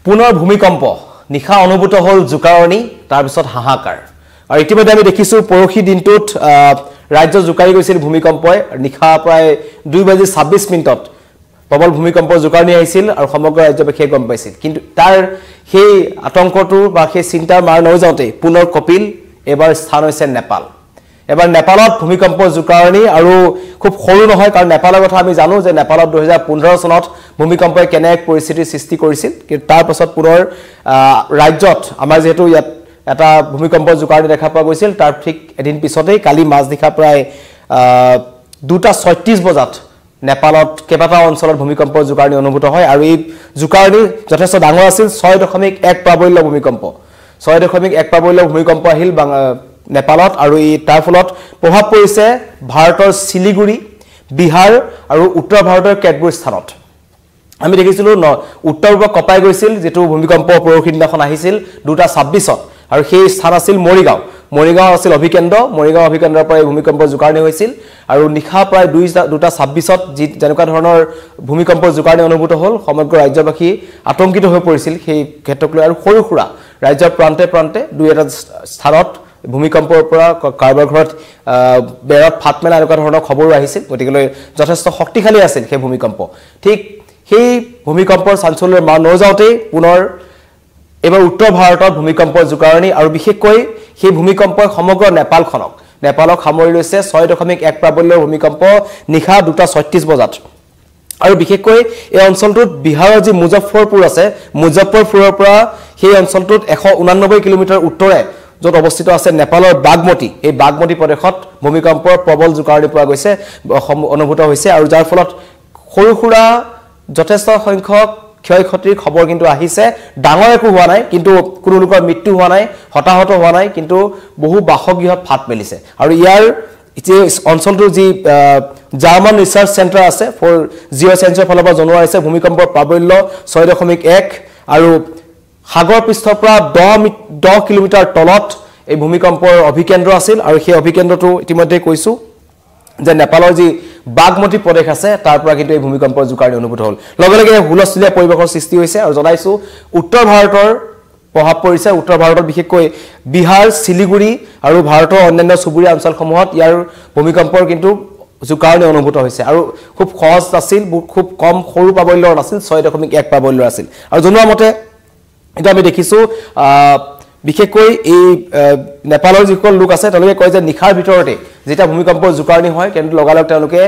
পুনৰ ভূমিকম্প নিখা অনুভূত হল জুকাৰণী তাৰ পিছত হাহাকাৰ আৰু ইতিমধ্যে আমি দেখিছো পৰখি দিনটোত ৰাজ্য জুকাৰি গৈছিল ভূমিকম্পই নিখা প্ৰায় 2:26 মিনিটত প্ৰবল ভূমিকম্প জুকাৰণী আহিছিল আৰু সমগ্ৰ ৰাজ্যবাসীয়ে গম পাইছিল কিন্তু তাৰ সেই আতংকটো বা সেই চিন্তাৰ মাৰ নৌজাওতে পুনৰ কপিল এবাৰ স্থান হৈছে নেপাল এবাৰ নেপালত ভূমিকম্প জুকাৰণী আৰু খুব সৰু নহয় কাৰণ নেপালৰ কথা আমি জানো যে নেপালত 2015 চনত ভূমিকম্পই কেনে এক পৰিস্থিতিৰ সৃষ্টি কৰিছিল কিন্তু তাৰ পাছত পুনৰ ৰাজ্যত আমাৰ যেহেতু ইয়াত এটা ভূমিকম্প জুকাৰণী দেখা পোৱা গৈছিল তাৰ ঠিক এদিন পিছতেই কালি মাজনিশা প্ৰায় 2:36 বজাত নেপালত কেইবাটাও অঞ্চলত ভূমিকম্প জুকাৰণী অনুভূত হয় আৰু এই জুকাৰণী যথেষ্ট ডাঙৰ আছিল 6.1 প্ৰাবল্য ভূমিকম্প 6.1 প্ৰাবল্য ভূমিকম্প আহিল নেপালত আৰু এই তাৰ ফলত প্ৰভাৱ পৰিছে ভাৰতৰ শিলিগুৰি বিহাৰ আৰু উত্তৰ ভাৰতৰ কেতবোৰ স্থানত আমি দেখিছিলো উত্তৰ পূব কপাই গৈছিল যেটো ভূমিকম্প পৰখি দিনাখন আহিছিল 2:26 আৰু সেই স্থান আছিল মৰিগাঁও আছিল অভিকেন্দ্ৰ মৰিগাঁও অভিকেন্দ্ৰৰ পৰা ভূমিকম্প জুকাৰণী হৈছিল আৰু নিখা প্ৰায় 2:26 যেনেকুৱা ধৰণৰ ভূমিকম্প জুকাৰণী অনুভূত হল সমগ্ৰ ৰাজ্যবাসী আতংকিত হৈ পৰিছিল সেই ক্ষেত্ৰক লৈ আৰু সৰু খুৰা ৰাজ্যৰ প্ৰান্তে দুই এটা স্থানত ভূমিকম্পৰ পৰা কাৰবাৰ ঘৰত বেৰত ফাট মেলা এনেকুৱা ধৰণৰ খবৰো আহিছিল গতিকে যথেষ্ট শক্তিশালী আছিল সেই ভূমিকম্প ঠিক সেই ভূমিকম্পৰ চাঞ্চল্যৰ মান নৌজাওতে পুনৰ এবাৰ উত্তৰ ভাৰতত ভূমিকম্পৰ জুকাৰণী আৰু বিশেষকৈ সেই ভূমিকম্পই সমগ্ৰ নেপালক সামৰি লৈছে 6.1 প্ৰাবল্যৰ ভূমিকম্প নিখা 2:36 বজাত আৰু বিশেষকৈ এই অঞ্চলটোত বিহাৰৰ যি মুজফ্ফৰপুৰ আছে মুজফ্ফৰপুৰৰ পৰা সেই অঞ্চলটোত 189 কিলোমিটাৰ উত্তৰে যত অৱস্থিত আছে নেপালৰ বাগমতি এই বাগমতি প্ৰদেশত ভূমিকম্পৰ প্ৰবল জুকাৰণী পোৱা গৈছে অনুভূত হৈছে আৰু যাৰ ফলত সৰু খুৰা যথেষ্ট সংখ্যক ক্ষয়ক্ষতিৰ খবৰ কিন্তু আহিছে ডাঙৰ একো হোৱা নাই কিন্তু কোনো লোকৰ মৃত্যু হোৱা নাই হতাহত হোৱা নাই কিন্তু বহু বাসগৃহত ফাট মেলিছে আৰু ইয়াৰ অঞ্চলটোৰ যি জাৰ্মান ৰিচাৰ্চ চেণ্টাৰ আছে ফৰ জিঅ' চেঞ্চৰ ফালৰ পৰা জনোৱা হৈছে ভূমিকম্পৰ প্ৰাবল্য 6.1 আৰু সাগৰ পৃষ্ঠৰ পৰা 10 কিলোমিটাৰ তলত এই ভূমিকম্পৰ অভিকেন্দ্ৰ আছিল আৰু সেই অভিকেন্দ্ৰটো ইতিমধ্যে কৈছো যে নেপালৰ যি বাগমতি প্ৰদেশ আছে তাৰ পৰা কিন্তু এই ভূমিকম্পৰ জুকাৰণী অনুভূত হল লগে হুলস্থুলীয়া পৰিৱেশৰ সৃষ্টি হৈছে আৰু জনাইছো উত্তৰ ভাৰতৰ প্ৰভাৱ পৰিছে উত্তৰ ভাৰতৰ বিশেষকৈ বিহাৰ শিলিগুৰি আৰু ভাৰতৰ অন্যান্য চুবুৰীয়া অঞ্চলসমূহত ইয়াৰ ভূমিকম্পৰ কিন্তু জুকাৰণী অনুভূত হৈছে আৰু খুব সহজ আছিল খুব কম সৰু প্ৰাবল্যৰ আছিল 6.1 প্ৰাবল্যৰ আছিল আৰু জনোৱা মতে এটা আমি দেখিছো বিশেষকৈ এই নেপালৰ যিসকল লোক আছে তেওঁলোকে কয় যে নিখাৰ ভিতৰতে যেটা ভূমিকম্পৰ জুকাৰণী হয় কিন্তু লগালগ তেওঁলোকে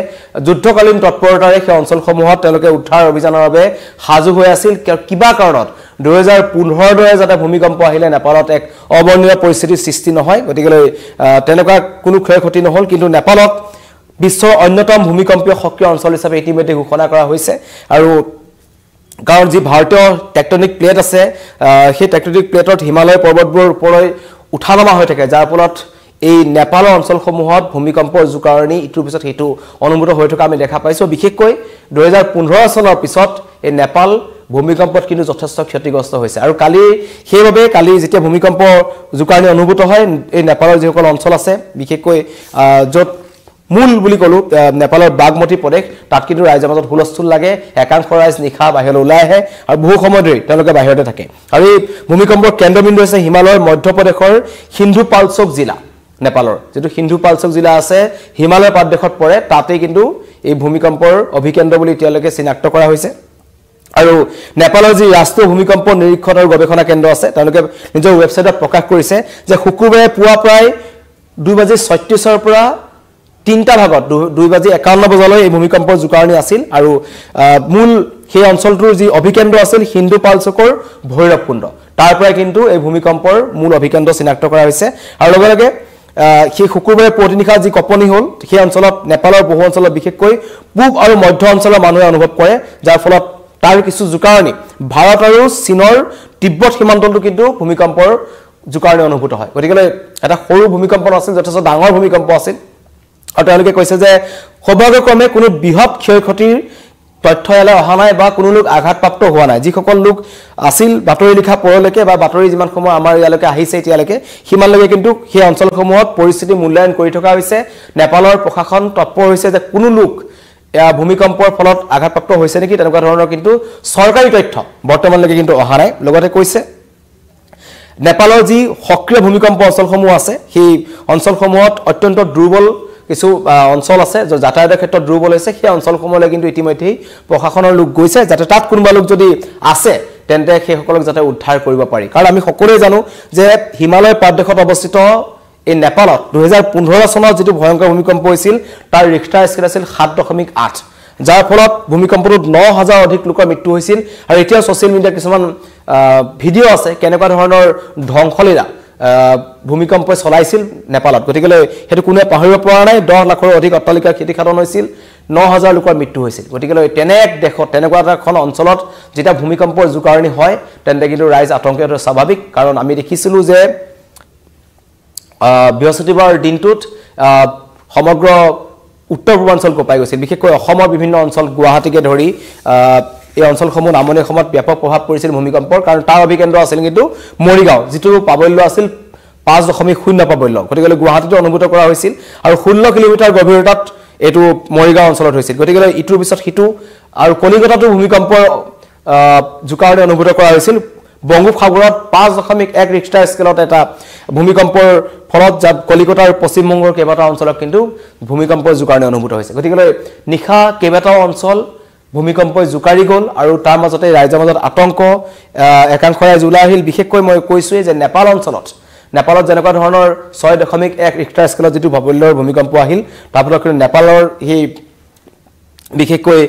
যুদ্ধকালীন তৎপৰতাৰে সেই অঞ্চলসমূহত তেওঁলোকে উদ্ধাৰ অভিযানৰ বাবে সাজু হৈ আছিল কিবা কাৰণত 2015 দৰে যাতে ভূমিকম্প আহিলে নেপালত এক অবৰ্ণনীয় পৰিস্থিতিৰ সৃষ্টি নহয় গতিকে তেনেকুৱা কোনো ক্ষয়ক্ষতি নহল কিন্তু নেপালক বিশ্বৰ অন্যতম ভূমিকম্পীয় সক্ৰিয় অঞ্চল হিচাপে ইতিমধ্যে ঘোষণা কৰা হৈছে আৰু কাৰণ যি ভাৰতীয় টেকটনিক প্লেট আছে সেই টেকটনিক প্লেটত হিমালয় পৰ্বতবোৰ ওপৰলৈ উঠানমা হৈ থাকে যাৰ ফলত এই নেপালৰ অঞ্চলসমূহত ভূমিকম্পৰ জুকাৰণী ইটোৰ পিছত হেতু অনুভূত হৈ থকা আমি দেখা পাইছো বিশেষকৈ 2015 চনৰ পিছত এই নেপাল ভূমিকম্পত কিন্তু যথেষ্ট ক্ষতিগ্ৰস্ত হৈছে আৰু সেইভাবে কালি যেতিয়া ভূমিকম্প জুকাৰণী অনুভূত হয় এই নেপালৰ যিসকল অঞ্চল আছে বিশেষকৈ য'ত মূল বুলি কলো নেপালৰ বাগমতি প্ৰদেশ তাত কিন্তু ৰাজ্যৰ মাজত হুলস্থুল লাগে একাংশ ৰাইজ নিখা বাহিৰলৈ ওলাই আহে আৰু বহু সময় ধৰি তেওঁলোকে বাহিৰতে থাকে আৰু এই ভূমিকম্পৰ কেন্দ্ৰবিন্দু আছে হিমালয়ৰ মধ্যপ্ৰদেশৰ সিন্ধুপালচক জিলা নেপালৰ যেটো সিন্ধুপালচক জিলা আছে হিমালয় পাদদেশত পৰে তাতে কিন্তু এই ভূমিকম্পৰ অভিকেন্দ্ৰ বুলি তেওঁলোকে চিনাক্ত কৰা হৈছে আৰু নেপালৰ যি ৰাষ্ট্ৰীয় ভূমিকম্প নিৰীক্ষণ আৰু গৱেষণা কেন্দ্ৰ আছে তেওঁলোকে নিজৰ ৱেবছাইটত প্ৰকাশ কৰিছে যে শুক্ৰবাৰে পুৱা প্ৰায় 2:36 ৰ পৰা 3টা ভাগত 2:51 বজালৈ এই ভূমিকম্পৰ জুকাৰণী আছিল আৰু মূল সেই অঞ্চলটোৰ যি অভিকেন্দ্ৰ আছিল সিন্ধুপালচকৰ ভৈৰৱকুণ্ড তাৰ পৰা কিন্তু এই ভূমিকম্পৰ মূল অভিকেন্দ্ৰ চিনাক্ত কৰা হৈছে আৰু লগে সেই শুক্ৰবাৰে পুৱতিনিশা যি কঁপনি হল সেই অঞ্চলত নেপালৰ বহু অঞ্চলত বিশেষকৈ পূব আৰু মধ্য অঞ্চলৰ মানুহে অনুভৱ কৰে যাৰ ফলত তাৰ কিছু জুকাৰণী ভাৰত আৰু চীনৰ তিব্বত সীমান্ততো কিন্তু ভূমিকম্পৰ জুকাৰণী অনুভূত হয় গতিকে এটা সৰু ভূমিকম্প আছিল যথেষ্ট ডাঙৰ ভূমিকম্প আছিল আৰু তেওঁলোকে কৈছে যে সৌভাগ্যক্ৰমে কোনো বৃহৎ ক্ষয়ক্ষতিৰ তথ্য ইয়ালৈ অহা নাই বা কোনো লোক আঘাতপ্ৰাপ্ত হোৱা নাই যিসকল লোক আছিল বাতৰি লিখা পৰলৈকে বা বাতৰি যিমান সময় আমাৰ ইয়ালৈকে আহিছে এতিয়ালৈকে সিমানলৈকে কিন্তু সেই অঞ্চলসমূহত পৰিস্থিতি মূল্যায়ন কৰি থকা হৈছে নেপালৰ প্ৰশাসন তৎপৰ হৈছে যে কোনো লোক ভূমিকম্পৰ ফলত আঘাতপ্ৰাপ্ত হৈছে নেকি তেনেকুৱা ধৰণৰ কিন্তু চৰকাৰী তথ্য বৰ্তমানলৈকে কিন্তু অহা নাই লগতে কৈছে নেপালৰ যি সক্ৰিয় ভূমিকম্প অঞ্চলসমূহ আছে সেই অঞ্চলসমূহত অত্যন্ত দুৰ্বল কিছু অঞ্চল আছে যে যাতায়াতৰ ক্ষেত্ৰত দুৰ্বল হৈছে সেই অঞ্চলসমূহলৈ কিন্তু ইতিমধ্যেই প্ৰশাসনৰ লোক গৈছে যাতে তাত কোনোবা লোক যদি আছে তেন্তে সেইসকলক যাতে উদ্ধাৰ কৰিব পাৰি কাৰণ আমি সকলোৱে জানো যে হিমালয় পাদদেশত অৱস্থিত এই নেপালত 2015 চনত যেটো ভয়ংকৰ ভূমিকম্প হৈছিল তাৰ ৰিক্টাৰ স্কেল আছিল 7.8 যাৰ ফলত ভূমিকম্পটোত 9000 অধিক লোকৰ মৃত্যু হৈছিল আৰু এতিয়া সোশ্যাল মিডিয়া কিছুমান ভিডিও আছে কেনেকুৱা ধৰণৰ ধ্বংসলীলা ভূমিকম্পই চলাইছিল নেপালত গতিকে হেতু কোনে পাহৰিব পৰা নাই 10 লাখৰ অধিক অট্টালিকা ক্ষতিসাধন হৈছিল 9000 লোকৰ মৃত্যু হৈছিল গতিকে তেনে এক দেশত তেনেকুৱা এখন অঞ্চলত যেটা ভূমিকম্পৰ জুকাৰণি হয় তেন্তে কিন্তু ৰাইজ আতংকিত স্বাভাৱিক কাৰণ আমি দেখিছিলো যে বৃহস্পতিবাৰ দিনটোত সমগ্ৰ উত্তৰ পূৰ্বাঞ্চল কঁপাই গৈছিল বিশেষকৈ অসমৰ বিভিন্ন অঞ্চল গুৱাহাটীকে ধৰি এই অঞ্চলসমূহ নামনি সময়ত ব্যাপক প্ৰভাৱ পৰিছিল ভূমিকম্পৰ কাৰণ তাৰ অভিকেন্দ্ৰ আছিল কিন্তু মৰিগাঁও যেটো পাবল্য আছিল 5.0 পাবল্য গতিকে গুৱাহাটীতে অনুভূত কৰা হৈছিল আৰু 16 কিলোমিটাৰ গভীৰতাত এটো মৰিগাঁও অঞ্চলত হৈছিল গতিকে ইটোৰ পিছত হিটো আৰু কলিকতাতো ভূমিকম্পৰ জুকাৰণি অনুভূত কৰা হৈছিল বংগোপসাগৰত 5.1 ৰিক্টাৰ স্কেলত এটা ভূমিকম্পৰ ফলত যা কলিকতাৰ পশ্চিমবংগৰ কেইবাটা অঞ্চলত কিন্তু ভূমিকম্পৰ জুকাৰণি অনুভূত হৈছে গতিকে নিখা কেইবাটা অঞ্চল ভূমিকম্পই জুকাৰি গল আৰু তাৰ মাজতে ৰাজ্যৰ মাজত আতংক একাংশৰাই জুলাই আহিল বিশেষকৈ মই কৈছোৱে যে নেপালত যেনেকুৱা ধৰণৰ 6.1 ৰিক্টাৰ স্কেলত যেটো ভাবল্যৰ ভূমিকম্প আহিল তাৰ ফলত নেপালৰ এই বিশেষকৈ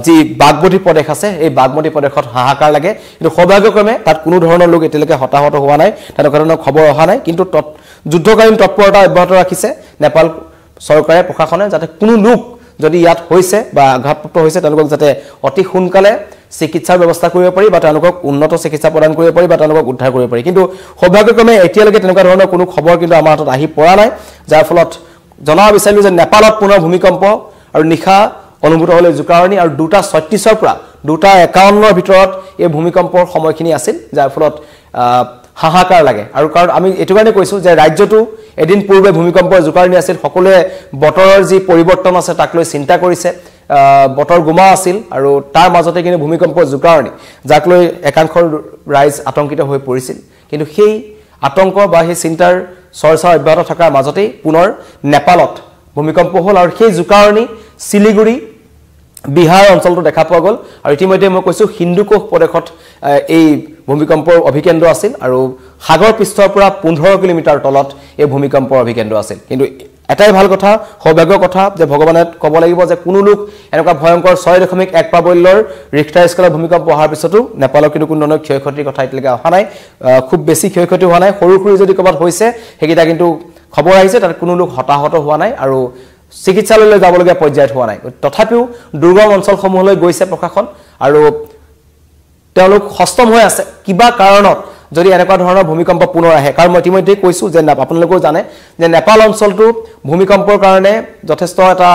যি বাগমতি প্ৰদেশ আছে এই বাগমতি প্ৰদেশত হাহাকাৰ লাগে কিন্তু সৌভাগ্যক্ৰমে তাত কোনো ধৰণৰ লোক এতিয়ালৈকে হতাহত হোৱা নাই তেনেকুৱা ধৰণৰ খবৰ অহা নাই কিন্তু যুদ্ধকালীন তৎপৰতা অব্যাহত ৰাখিছে নেপাল চৰকাৰে প্ৰশাসনে যাতে কোনো লোক যদি ইয়াত হৈছে বা আঘাতপ্ৰাপ্ত হৈছে তেওঁলোকক যাতে অতি সোনকালে চিকিৎসাৰ ব্যৱস্থা কৰিব পাৰি বা তেওঁলোকক উন্নত চিকিৎসা প্ৰদান কৰিব পাৰি বা তেওঁলোকক উদ্ধাৰ কৰিব পাৰি কিন্তু সৌভাগ্যক্ৰমে এতিয়ালৈকে তেনেকুৱা ধৰণৰ কোনো খবৰ কিন্তু আমাৰ হাতত আহি পৰা নাই যাৰ ফলত জনাব বিচাৰিলো যে নেপালত পুনৰ ভূমিকম্প আৰু নিখা অনুভূত হলে জুকাৰণি আৰু 2:36 পৰা 2:51 ভিতৰত এই ভূমিকম্পৰ সময়খিনি আছিল যাৰ ফলত হাহাকাৰ লাগে আৰু কাৰণ আমি এটো কাৰণে কৈছো যে ৰাজ্যটো এদিন পূৰ্বে ভূমিকম্পৰ জুকাৰণি আছিল সকলোৱে বতৰৰ যি পৰিৱৰ্তন আছে তাক লৈ চিন্তা কৰিছে বতৰ গুমা আছিল আৰু তাৰ মাজতে কিন্তু ভূমিকম্পৰ জুকাৰণি যাক লৈ একাংশৰ ৰাইজ আতংকিত হৈ পৰিছিল কিন্তু সেই আতংক বা সেই চিন্তাৰ চৰ্চা অব্যাহত থকাৰ মাজতে পুনৰ নেপালত ভূমিকম্প হল আৰু সেই জুকাৰণি শিলিগুৰি বিহাৰ অঞ্চলটো দেখা পোৱা গল আৰু ইতিমধ্যে মই কৈছো হিন্দুকোষ প্ৰদেশত এই ভূমিকম্পৰ অভিকেন্দ্ৰ আছিল আৰু সাগৰ পৃষ্ঠৰ পৰা 15 কিলোমিটাৰ তলত এই ভূমিকম্পৰ অভিকেন্দ্ৰ আছিল কিন্তু এটাই ভাল কথা সৌভাগ্যৰ কথা যে ভগৱানে ক'ব লাগিব যে কোনো লোক এনেকুৱা ভয়ংকৰ 6.1 পাবল্যৰ ৰিক্টাৰ স্কেলৰ ভূমিকম্প অহাৰ পিছতো নেপালৰ কিন্তু কোনো ধৰণৰ ক্ষয়ক্ষতিৰ কথা এতিয়ালৈকে অহা নাই খুব বেছি ক্ষয়ক্ষতি হোৱা নাই সৰু সৰু যদি ক'বাত হৈছে হেকিটা কিন্তু খবৰ আহিছে তাত কোনো লোক হতাহত হোৱা নাই আৰু চিকিৎসালয়লৈ যাবলগীয়া পৰ্যায়ত হোৱা নাই তথাপিও দুৰ্গম অঞ্চলসমূহলৈ গৈছে প্ৰশাসন আৰু তেওঁলোক হস্তম হৈ আছে কিবা কাৰণত যদি এনেকুৱা ধৰণৰ ভূমিকম্প পুনৰ আহে কাৰণ মই ইতিমধ্যে কৈছো যে আপোনালোকেও জানে যে নেপাল অঞ্চলটো ভূমিকম্পৰ কাৰণে যথেষ্ট এটা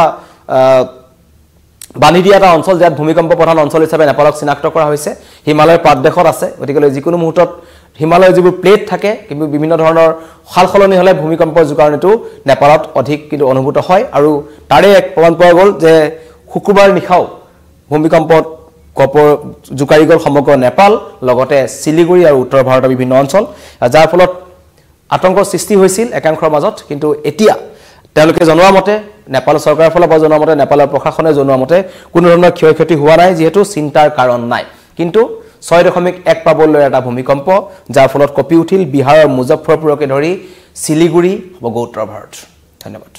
বানি দিয়া এটা অঞ্চল যাত ভূমিকম্প প্ৰধান অঞ্চল হিচাপে নেপালক চিনাক্ত কৰা হৈছে হিমালয় পাদদেশত আছে গতিকে যিকোনো মুহূৰ্তত হিমালয়ৰ যিবোৰ প্লেট থাকে কিন্তু বিভিন্ন ধৰণৰ খালখলনি হলে ভূমিকম্পৰ জুকাৰণিটো নেপালত অধিক কিন্তু অনুভূত হয় আৰু তাৰে এক প্ৰমাণ পোৱা গল যে শুকুৰবাৰ নিখাও ভূমিকম্পত কপৰ জুকাৰি গল সমগ্ৰ নেপাল লগতে শিলিগুৰি আৰু উত্তৰ ভাৰতৰ বিভিন্ন অঞ্চল যাৰ ফলত আতংকৰ সৃষ্টি হৈছিল একাংশৰ মাজত কিন্তু এতিয়া তেওঁলোকে জনোৱা মতে নেপাল চৰকাৰৰ ফালৰ পৰা জনোৱা মতে নেপালৰ প্ৰশাসনে জনোৱা মতে কোনো ধৰণৰ ক্ষয়ক্ষতি হোৱা নাই যেহেতু চিন্তাৰ কাৰণ নাই কিন্তু 6.1 পাবল্যৰ এটা ভূমিকম্প যাৰ ফলত কপি উঠিল বিহাৰৰ মুজফ্ফৰপুৰকে ধৰি শিলিগুৰি সমগ্ৰ উত্তৰ ভাৰত ধন্যবাদ